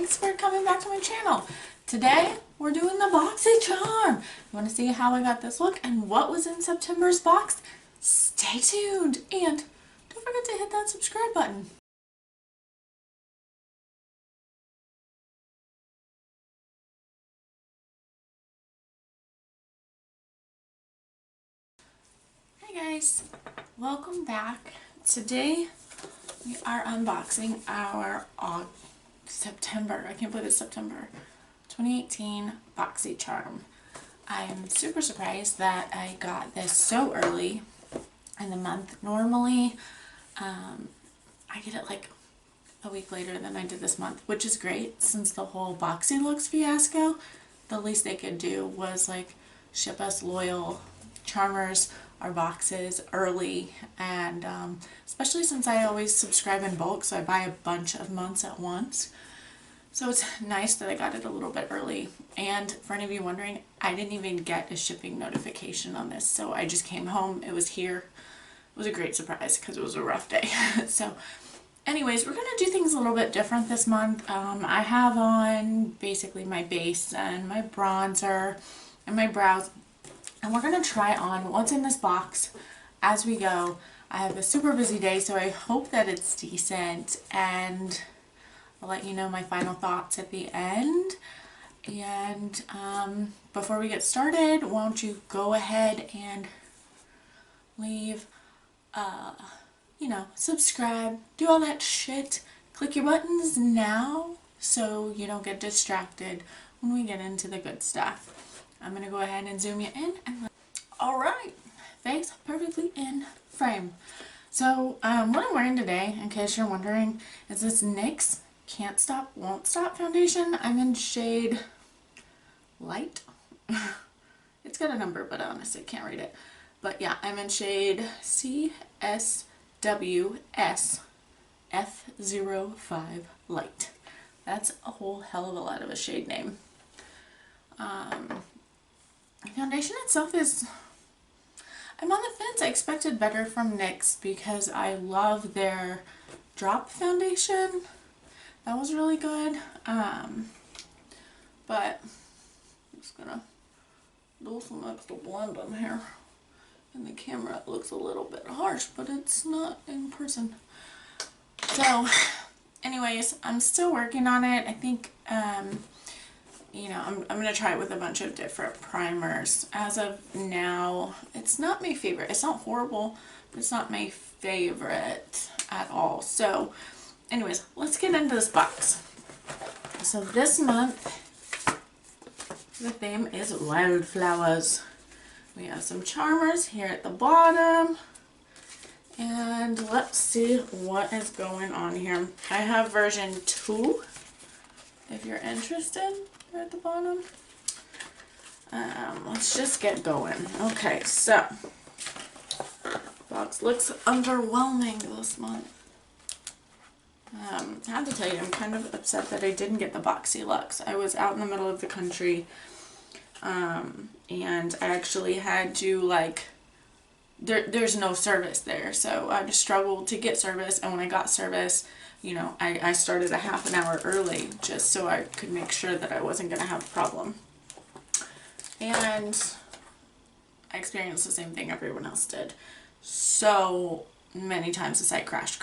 thanks for coming back to my channel. Today we're doing the BoxyCharm. You want to see how I got this look and what was in September's box? Stay tuned and don't forget to hit that subscribe button. Hey guys, welcome back. Today we are unboxing our September, I can't believe it's September, 2018 BoxyCharm. I'm super surprised that I got this so early in the month. Normally, I get it like a week later than I did this month, which is great since the whole Boxy Looks fiasco. The least they could do was like ship us loyal charmers our boxes early, and especially since I always subscribe in bulk, so I buy a bunch of months at once. So it's nice that I got it a little bit early. And for any of you wondering, I didn't even get a shipping notification on this, so I just came home, it was here. It was a great surprise because it was a rough day. So anyways, we're gonna do things a little bit different this month. I have on basically my base and my bronzer and my brows, and we're gonna try on what's in this box as we go. I have a super busy day, so I hope that it's decent, and I'll let you know my final thoughts at the end. And before we get started, won't you go ahead and leave, subscribe, do all that shit. Click your buttons now so you don't get distracted when we get into the good stuff. I'm going to go ahead and zoom you in. Alright, face perfectly in frame. So what I'm wearing today, in case you're wondering, is this NYX Can't Stop, Won't Stop foundation. I'm in shade Light. It's got a number, but I honestly can't read it. But yeah, I'm in shade CSWS F05 Light. That's a whole hell of a lot of a shade name. The foundation itself is, I'm on the fence. I expected better from NYX because I love their drop foundation. That was really good. But I'm just gonna do some extra blend on here. In the camera it looks a little bit harsh, but it's not in person. So anyways, I'm still working on it. I think I'm going to try it with a bunch of different primers. As of now, it's not my favorite. It's not horrible, but it's not my favorite at all. So anyways, let's get into this box. So this month, the theme is wildflowers. We have some charmers here at the bottom. And let's see what is going on here. I have version 2, if you're interested, at the bottom. Let's just get going. Okay, so box looks underwhelming this month. I have to tell you, I'm kind of upset that I didn't get the Boxy Lux. I was out in the middle of the country, and I actually had to there's no service there, so I just struggled to get service, and when I got service, I started a half an hour early just so I could make sure that I wasn't going to have a problem. And I experienced the same thing everyone else did. So many times the site crashed.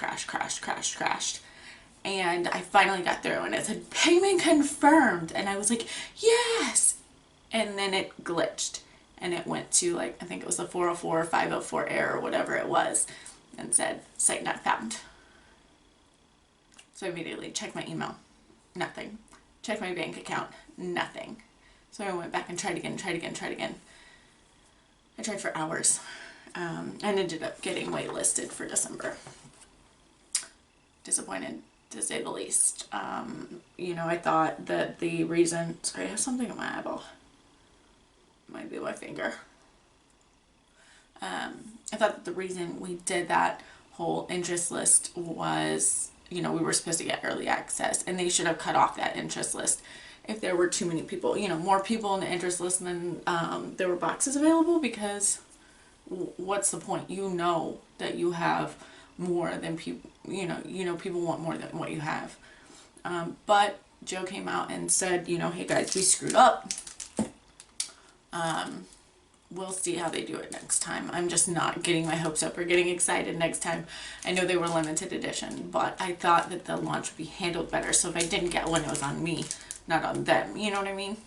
And I finally got through and it said payment confirmed. And I was like, yes! And then it glitched. And it went to I think it was a 404 or 504 error or whatever it was. And said, site not found. So I immediately checked my email, nothing. Checked my bank account, nothing. So I went back and tried again. I tried for hours, and ended up getting waitlisted for December. Disappointed, to say the least. I thought that the reason, sorry, I have something in my eyeball. Might be my finger. I thought that the reason we did that whole interest list was, we were supposed to get early access, and they should have cut off that interest list if there were too many people, more people in the interest list than there were boxes available, because what's the point? That you have more than people, people want more than what you have. But Joe came out and said, you know, hey guys, we screwed up. We'll see how they do it next time. I'm just not getting my hopes up or getting excited next time. I know they were limited edition, but I thought that the launch would be handled better. So if I didn't get one, it was on me, not on them. You know what I mean?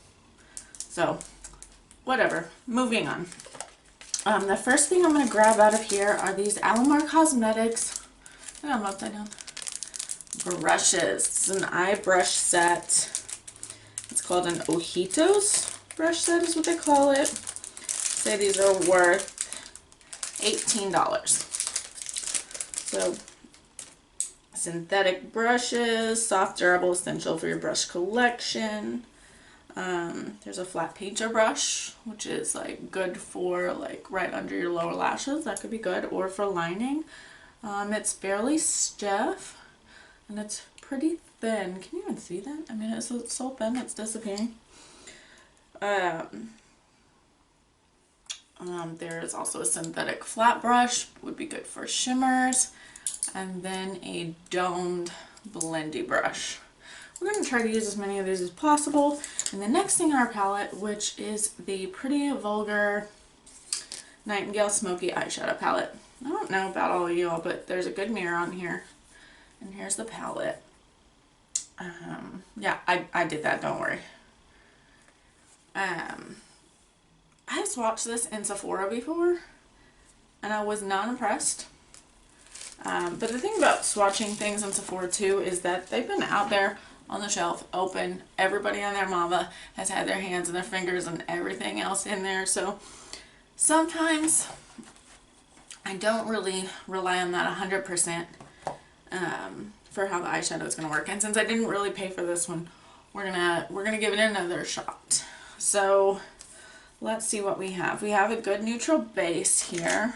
So, whatever. Moving on. The first thing I'm going to grab out of here are these Alamar Cosmetics. I got them upside down. Brushes. It's an eye brush set. It's called an Ojitos brush set is what they call it. Say these are worth $18. So synthetic brushes, soft, durable, essential for your brush collection. There's a flat painter brush, which is like good for like right under your lower lashes. That could be good, or for lining. It's fairly stiff and it's pretty thin. Can you even see that? I mean, it's so thin it's disappearing. There is also a synthetic flat brush, would be good for shimmers, and then a domed blendy brush. We're going to try to use as many of these as possible. And the next thing in our palette, which is the Pretty Vulgar Nightingale Smoky Eyeshadow Palette. I don't know about all of y'all, but there's a good mirror on here. And here's the palette. Yeah, I did that, don't worry. I have swatched this in Sephora before, and I was not impressed. But the thing about swatching things in Sephora too is that they've been out there on the shelf, open. Everybody and their mama has had their hands and their fingers and everything else in there. So sometimes I don't really rely on that 100% for how the eyeshadow is going to work. And since I didn't really pay for this one, we're gonna give it another shot. So let's see what we have. We have a good neutral base here.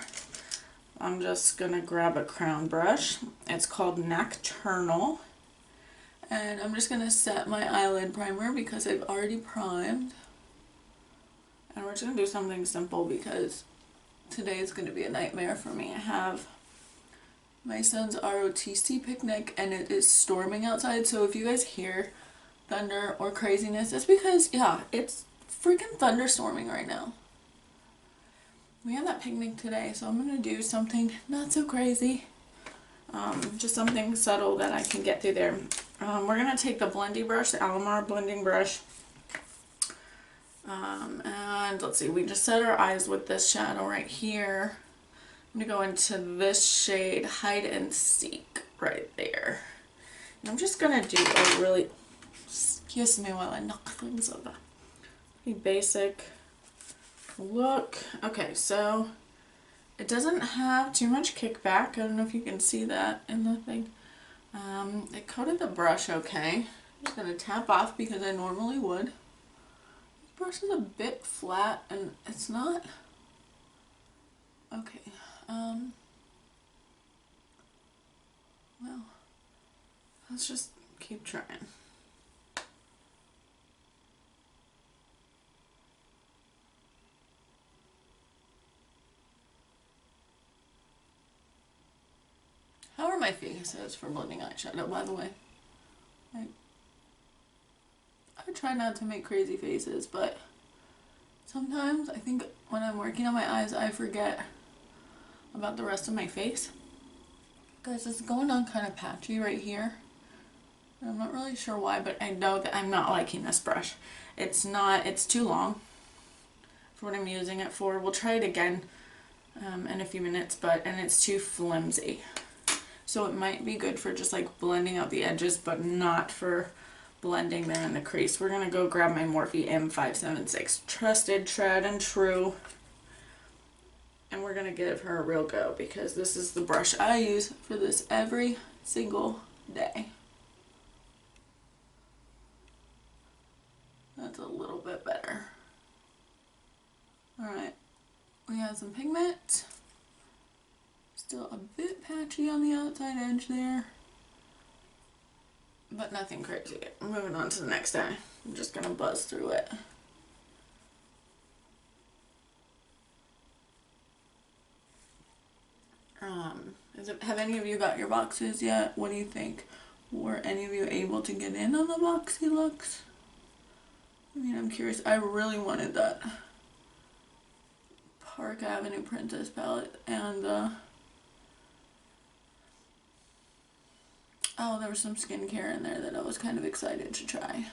I'm just gonna grab a crown brush. It's called Nocturnal. And I'm just gonna set my eyelid primer because I've already primed. And we're just gonna do something simple because today is gonna be a nightmare for me. I have my son's ROTC picnic and it is storming outside. So if you guys hear thunder or craziness, it's because, yeah, it's freaking thunderstorming right now. We have that picnic today, so I'm gonna do something not so crazy, just something subtle that I can get through there. We're gonna take the blendy brush, the Alamar blending brush, and let's see, we just set our eyes with this shadow right here. I'm gonna go into this shade, Hide and Seek, right there. And I'm just gonna do a really, excuse me while I knock things over, pretty basic look. Okay, so it doesn't have too much kickback. I don't know if you can see that in the thing. It coated the brush okay. I'm just going to tap off because I normally would. This brush is a bit flat and it's not... Okay. Well, let's just keep trying. How are my faces for blending eyeshadow, by the way? I try not to make crazy faces, but sometimes I think when I'm working on my eyes, I forget about the rest of my face. Guys, it's going on kind of patchy right here. I'm not really sure why, but I know that I'm not liking this brush. It's too long for what I'm using it for. We'll try it again in a few minutes, and it's too flimsy. So it might be good for just like blending out the edges, but not for blending there in the crease. We're gonna go grab my Morphe M576, trusted, tried and true. And we're gonna give her a real go because this is the brush I use for this every single day. That's a little bit better. Alright, we have some pigment. Still a bit patchy on the outside edge there, but nothing crazy. Moving on to the next eye. I'm just gonna buzz through it. Have any of you got your boxes yet? What do you think? Were any of you able to get in on the Boxy looks? I mean, I'm curious. I really wanted that Park Avenue Princess palette, and oh, there was some skincare in there that I was kind of excited to try.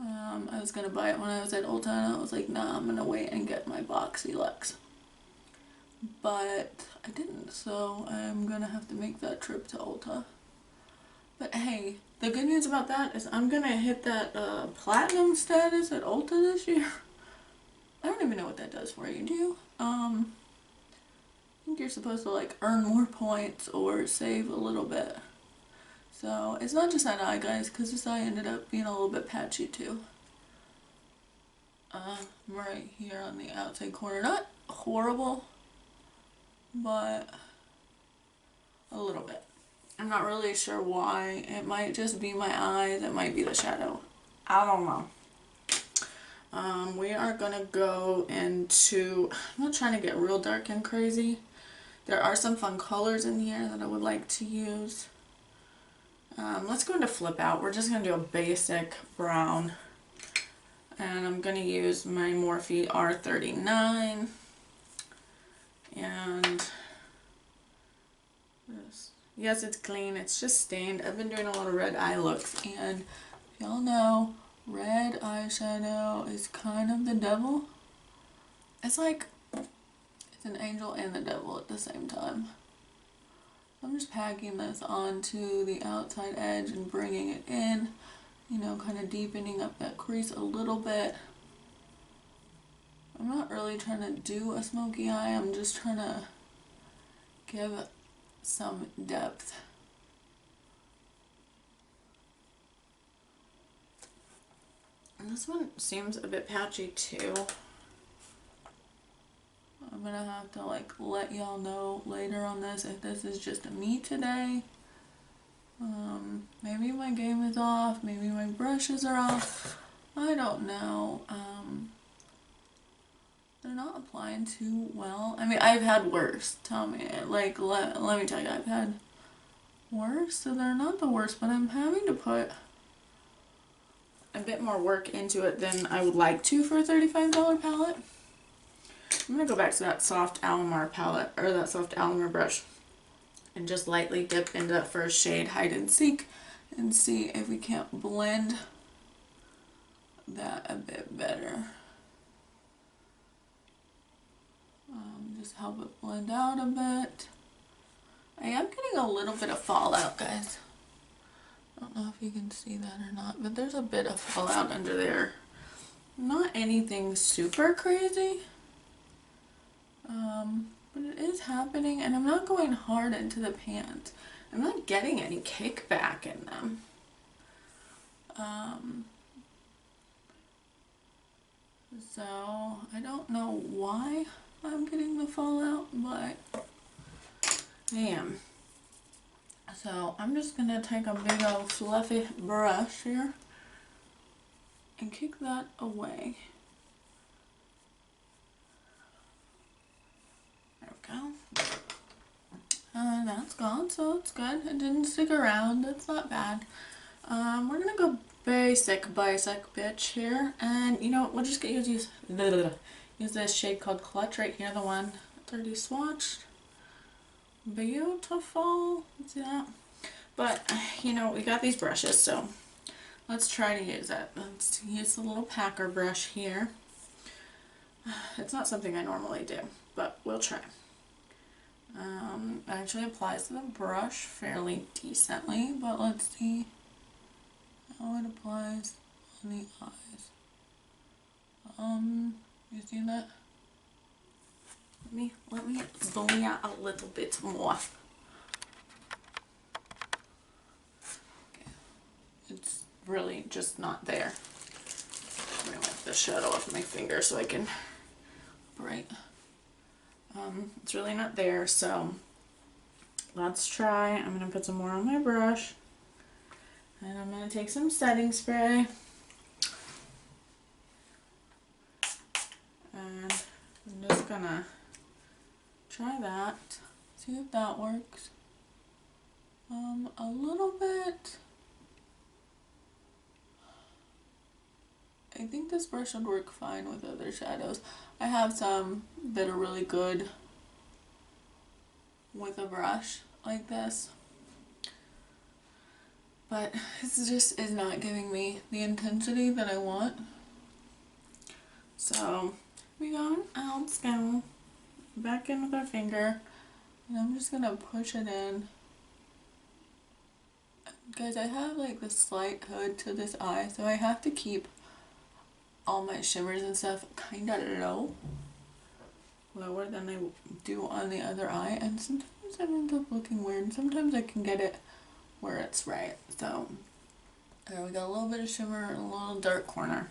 I was gonna buy it when I was at Ulta, and I was like, nah, I'm gonna wait and get my Boxy looks. But I didn't, so I'm gonna have to make that trip to Ulta. But hey, the good news about that is I'm gonna hit that platinum status at Ulta this year. I don't even know what that does for you, do you? I think you're supposed to like earn more points or save a little bit. So it's not just that eye, guys, because this eye ended up being a little bit patchy too. Right here on the outside corner. Not horrible, but a little bit. I'm not really sure why. It might just be my eyes. It might be the shadow. I don't know. We are gonna go into, I'm not trying to get real dark and crazy. There are some fun colors in here that I would like to use. Let's go into Flip Out. We're just gonna do a basic brown. And I'm gonna use my Morphe R39. And this. Yes, it's clean. It's just stained. I've been doing a lot of red eye looks, and y'all know red eyeshadow is kind of the devil. It's like it's an angel and the devil at the same time. I'm just packing this onto the outside edge and bringing it in, you know, kind of deepening up that crease a little bit. I'm not really trying to do a smoky eye. I'm just trying to give some depth. And this one seems a bit patchy too. I'm gonna have to like let y'all know later on this if this is just me today. Maybe my game is off, maybe my brushes are off. I don't know. They're not applying too well. I mean, I've had worse. Tell me, like, let me tell you, I've had worse, so they're not the worst, but I'm having to put a bit more work into it than I would like to for a $35 palette. I'm going to go back to that soft Alamar palette, or that soft Alamar brush, and just lightly dip into that first shade, Hide and Seek, and see if we can't blend that a bit better. Just help it blend out a bit. I am getting a little bit of fallout, guys. I don't know if you can see that or not, but there's a bit of fallout under there. Not anything super crazy, but it is happening, and I'm not going hard into the pans. I'm not getting any kickback in them. So I don't know why I'm getting the fallout, but I am. So I'm just gonna take a big old fluffy brush here and kick that away. There we go. And that's gone, so it's good. It didn't stick around. It's not bad. We're gonna go basic bitch here, and you know what? We'll just get use this shade called Clutch right here, the one that's already swatched. Beautiful. See that? But you know, we got these brushes, so let's try to use it. Let's use the little packer brush here. It's not something I normally do, but we'll try. It actually applies to the brush fairly decently, but let's see how it applies on the eyes. You see that? Let me zoom out a little bit more. Okay. It's really just not there. I'm gonna wipe the shadow off my finger so I can bright. It's really not there, so let's try. I'm gonna put some more on my brush, and I'm gonna take some setting spray, and I'm just gonna try that, see if that works. A little bit this brush would work fine with other shadows. I have some that are really good with a brush like this, but this just is not giving me the intensity that I want. So we got an ounce now, back in with our finger, and I'm just gonna push it in. Guys, I have like this slight hood to this eye, so I have to keep all my shimmers and stuff kind of lower than I do on the other eye, and sometimes it ends up looking weird, and sometimes I can get it where it's right. So there we got a little bit of shimmer in a little dark corner,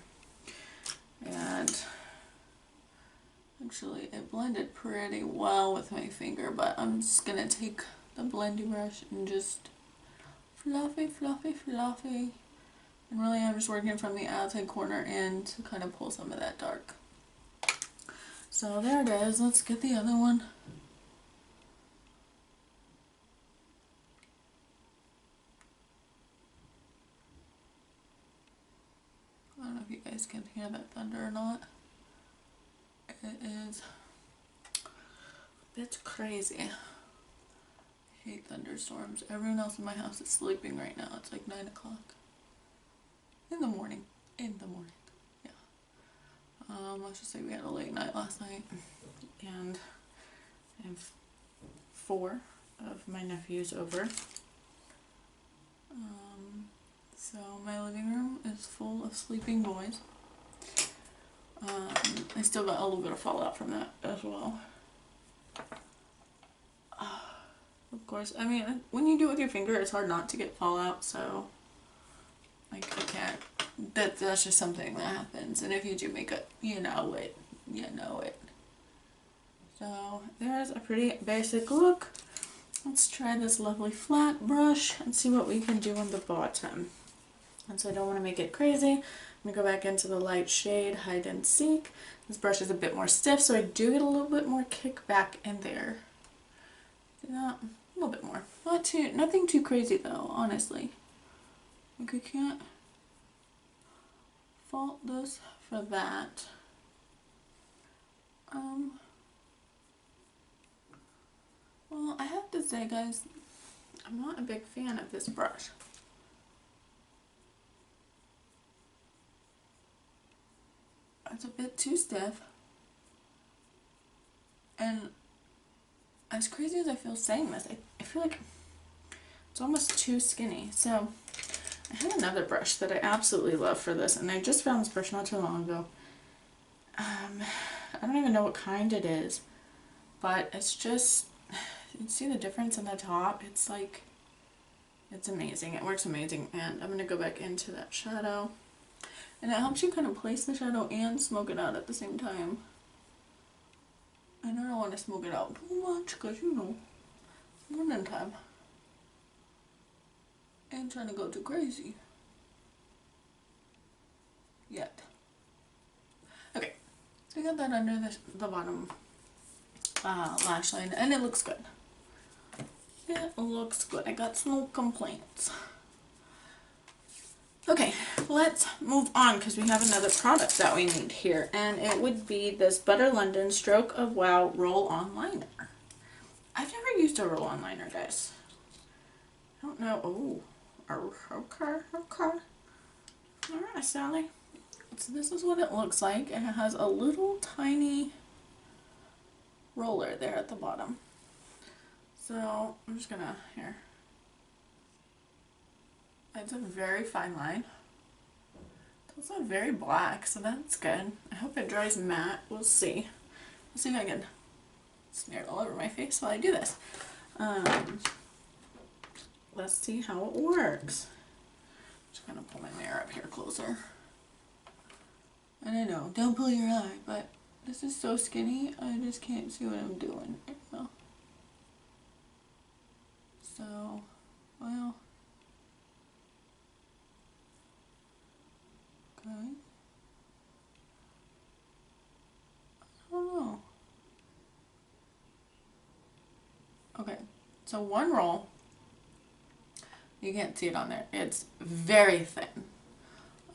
and actually it blended pretty well with my finger, but I'm just gonna take the blending brush and just fluffy, and really I'm just working from the outside corner in to kind of pull some of that dark. So there it is. Let's get the other one. I don't know if you guys can hear that thunder or not. It is a bit crazy. I hate thunderstorms. Everyone else in my house is sleeping right now. It's like 9 o'clock. In the morning. Yeah. Let's just say we had a late night last night. And I have 4 of my nephews over. So my living room is full of sleeping boys. I still got a little bit of fallout from that as well. Of course, I mean, when you do it with your finger, it's hard not to get fallout, so, like, I can't, that's just something that happens, and if you do make it, you know it. So, there's a pretty basic look. Let's try this lovely flat brush and see what we can do on the bottom. And so I don't want to make it crazy. I'm going to go back into the light shade, Hide and Seek. This brush is a bit more stiff, so I do get a little bit more kickback in there. See that? A little bit more. Nothing too crazy though, honestly. Like I can't fault this for that. Well, I have to say, guys, I'm not a big fan of this brush. It's a bit too stiff. And as crazy as I feel saying this, I feel like it's almost too skinny. So I had another brush that I absolutely love for this, and I just found this brush not too long ago. I don't even know what kind it is, but it's just, you see the difference in the top? It's like, it's amazing. It works amazing. And I'm going to go back into that shadow, and it helps you kind of place the shadow and smoke it out at the same time. And I don't want to smoke it out too much because, you know, morning time. I ain't trying to go too crazy yet. Okay, so I got that under the bottom lash line, and it looks good. It looks good. I got no complaints. Okay, let's move on because we have another product that we need here, and it would be this Butter London Stroke of Wow Roll-On Liner. I've never used a roll-on liner, guys. I don't know. Oh, okay. Alright, Sally. So this is what it looks like, and it has a little tiny roller there at the bottom. So I'm just gonna, here. It's a very fine line. It's not very black, so that's good. I hope it dries matte. We'll see. Let's see if I can smear it all over my face while I do this. Let's see how it works. Just gonna pull my mirror up here closer. And I know, don't pull your eye, but this is so skinny, I just can't see what I'm doing right now. So, well. Okay. I don't know. Okay, so one roll. You can't see it on there. It's very thin.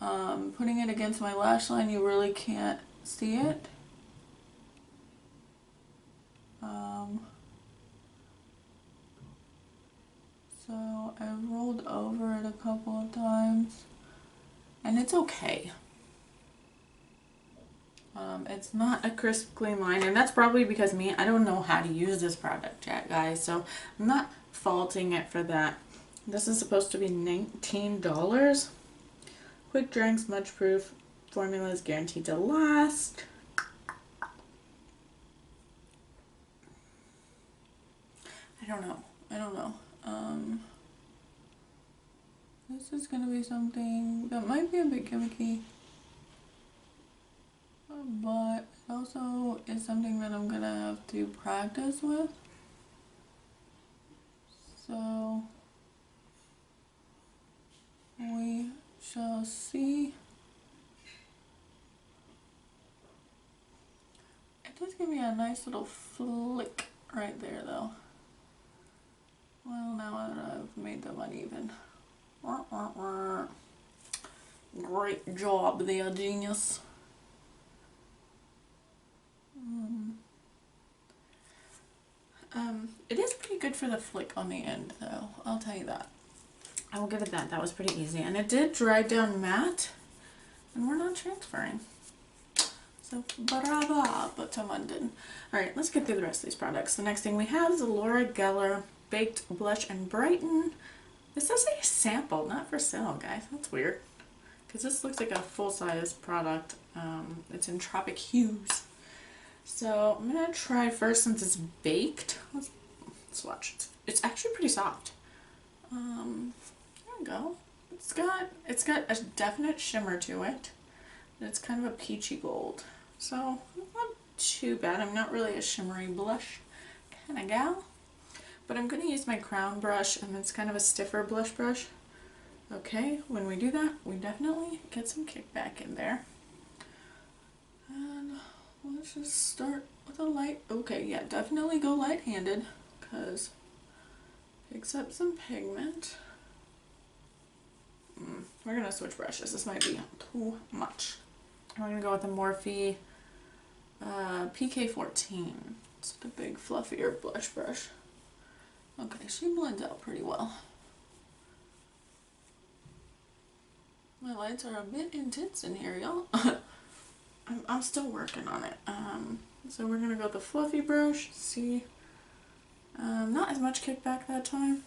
Putting it against my lash line, you really can't see it. So I rolled over it a couple of times, and it's okay. It's not a crisp, clean line, and that's probably because I don't know how to use this product yet, guys, so I'm not faulting it for that. This is supposed to be $19. Quick drying, smudge proof. Formula is guaranteed to last. I don't know. This is gonna be something that might be a bit gimmicky, but it also is something that I'm gonna have to practice with. So we shall see. It does give me a nice little flick right there though. Well, now I've made them uneven. Great job there, genius. It is pretty good for the flick on the end though, I'll tell you that. I will give it that. That was pretty easy. And it did dry down matte, and we're not transferring. So, brava, but to London. Alright, let's get through the rest of these products. The next thing we have is the Laura Geller Baked Blush and Brighten. This is a sample, not for sale, guys. That's weird. Because this looks like a full-size product. It's in Tropic Hues. So, I'm going to try first since it's baked. Let's watch it. It's actually pretty soft. There we go. It's got a definite shimmer to it. It's kind of a peachy gold. So, not too bad. I'm not really a shimmery blush kind of gal. But I'm going to use my crown brush, and it's kind of a stiffer blush brush. Okay, when we do that, we definitely get some kickback in there. And let's just start with a light. Okay, yeah, definitely go light-handed, because it picks up some pigment. We're going to switch brushes. This might be too much. We're going to go with the Morphe PK14. It's the big, fluffier blush brush. Okay, she blends out pretty well. My lights are a bit intense in here, y'all. I'm still working on it. So we're going to go with the fluffy brush. See, not as much kickback that time.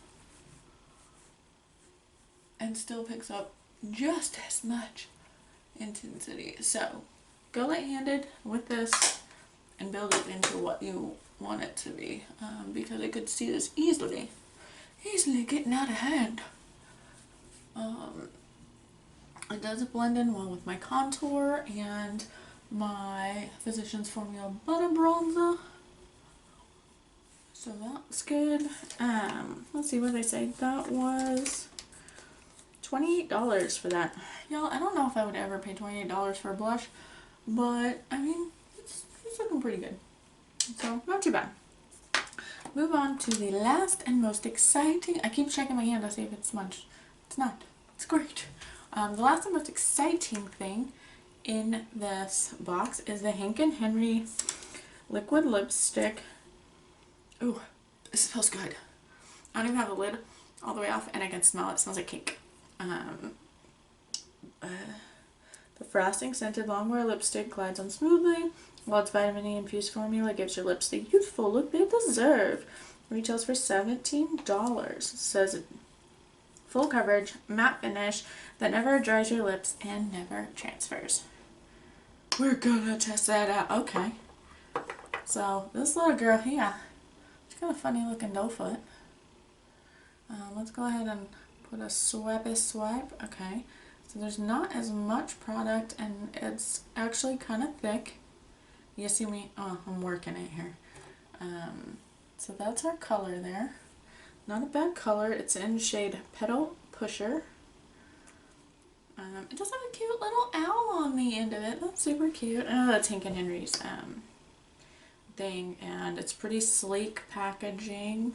And still picks up just as much intensity. So go light-handed with this and build it into what you want it to be, because I could see this easily getting out of hand. It does blend in well with my contour and my Physicians Formula Butter Bronzer, so that's good. Let's see what they say. That was $28 for that. Y'all, I don't know if I would ever pay $28 for a blush, but I mean, it's looking pretty good. So, not too bad. Move on to the last and most exciting. I keep checking my hand to see if it's smudged. It's not. It's great. The last and most exciting thing in this box is the Hank & Henry liquid lipstick. Ooh, it smells good. I don't even have the lid all the way off, and I can smell it. It smells like cake. The frosting scented longwear lipstick glides on smoothly, while its vitamin E infused formula gives your lips the youthful look they deserve. Retails for $17. It says full coverage, matte finish that never dries your lips and never transfers. We're gonna test that out. Okay. So this little girl here, she's got a funny looking doe foot. Let's go ahead and put a swappy swipe. Okay. So there's not as much product, and it's actually kind of thick. You see me? Oh, I'm working it here. So that's our color there. Not a bad color. It's in shade Petal Pusher. It does have a cute little owl on the end of it. That's super cute. Oh, that's Hank & Henry's thing, and it's pretty sleek packaging.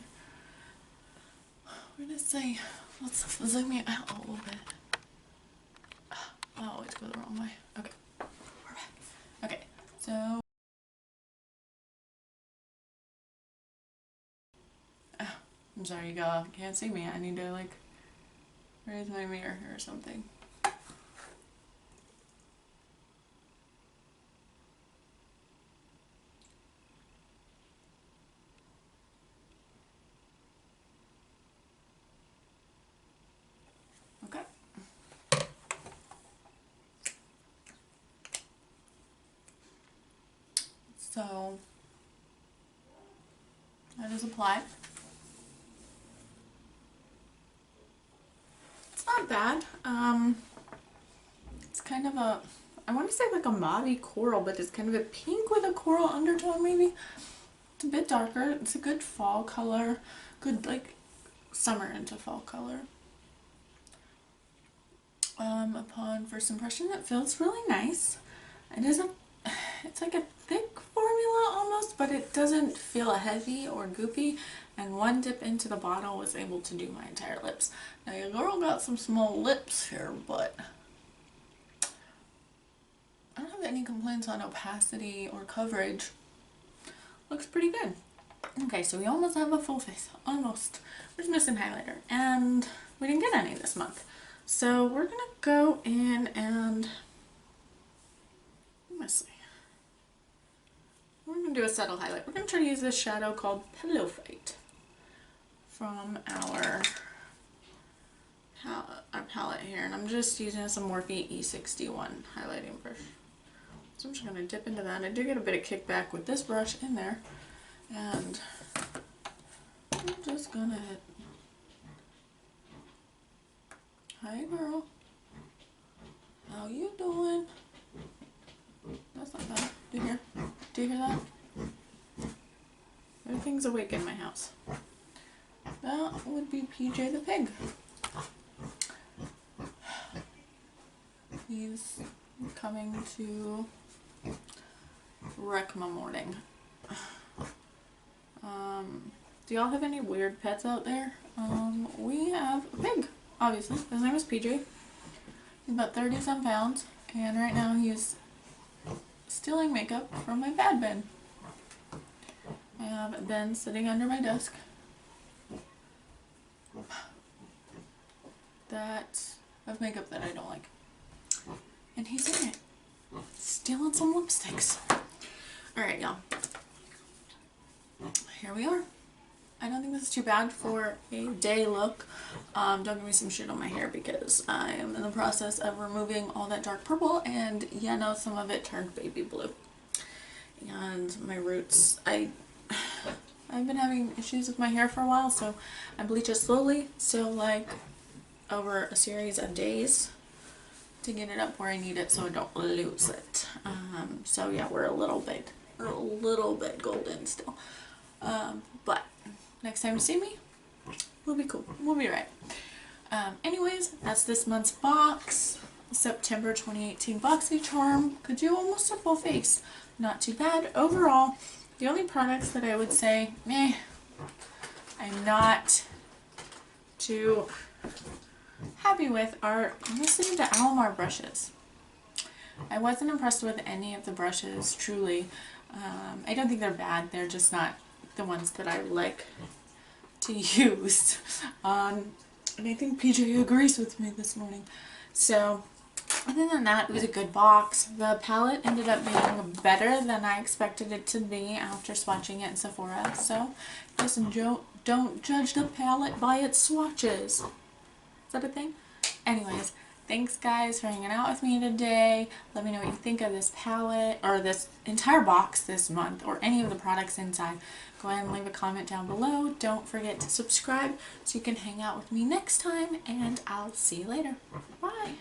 We're gonna say, let's zoom it out a little bit. Oh, always go the wrong way. Okay, we're back. Okay, so I'm sorry, you can't see me. I need to like raise my mirror or something. Okay. So that is applied. It's not bad. It's kind of a, I want to say like a mauvey coral, but it's kind of a pink with a coral undertone maybe. It's a bit darker. It's a good fall color. Good like summer into fall color. Upon first impression, it feels really nice. It isn't, it's like a thick formula almost, but it doesn't feel heavy or goopy. And one dip into the bottle was able to do my entire lips. Now your girl got some small lips here, but I don't have any complaints on opacity or coverage. Looks pretty good. Okay, so we almost have a full face. Almost. We're just missing highlighter. And we didn't get any this month. So we're going to go in and, let me see. We're going to do a subtle highlight. We're going to try to use this shadow called Pillow Fight from our palette here. And I'm just using some Morphe E61 highlighting brush. So I'm just going to dip into that. I do get a bit of kickback with this brush in there. And I'm just going to hit. Hi girl. How you doing? That's not bad. Do you hear that? Everything's awake in my house. That would be PJ the pig. He's coming to wreck my morning. Do y'all have any weird pets out there? We have a pig, obviously. His name is PJ. He's about 30-some pounds, and right now he's stealing makeup from my bad bin. I have Ben sitting under my desk. Of makeup that I don't like. And he's in it. Stealing some lipsticks. Alright, y'all. Here we are. I don't think this is too bad for a day look. Don't give me some shit on my hair because I am in the process of removing all that dark purple, and yeah, no, some of it turned baby blue. And my roots, I've been having issues with my hair for a while, so I bleach it slowly, so like over a series of days to get it up where I need it so I don't lose it. So yeah, we're a little bit golden still. But next time you see me, we'll be cool. We'll be right. Anyways, that's this month's box. September 2018 BoxyCharm. Could do almost a full face. Not too bad. Overall, the only products that I would say, meh, I'm not too happy with are mostly the Alomar brushes. I wasn't impressed with any of the brushes, truly. I don't think they're bad. They're just not the ones that I like to use. And I think PJ agrees with me this morning. So other than that, it was a good box. The palette ended up being better than I expected it to be after swatching it in Sephora. So just don't judge the palette by its swatches. Is that a thing? Anyways, thanks guys for hanging out with me today. Let me know what you think of this palette or this entire box this month or any of the products inside. Go ahead and leave a comment down below. Don't forget to subscribe so you can hang out with me next time, and I'll see you later. Bye.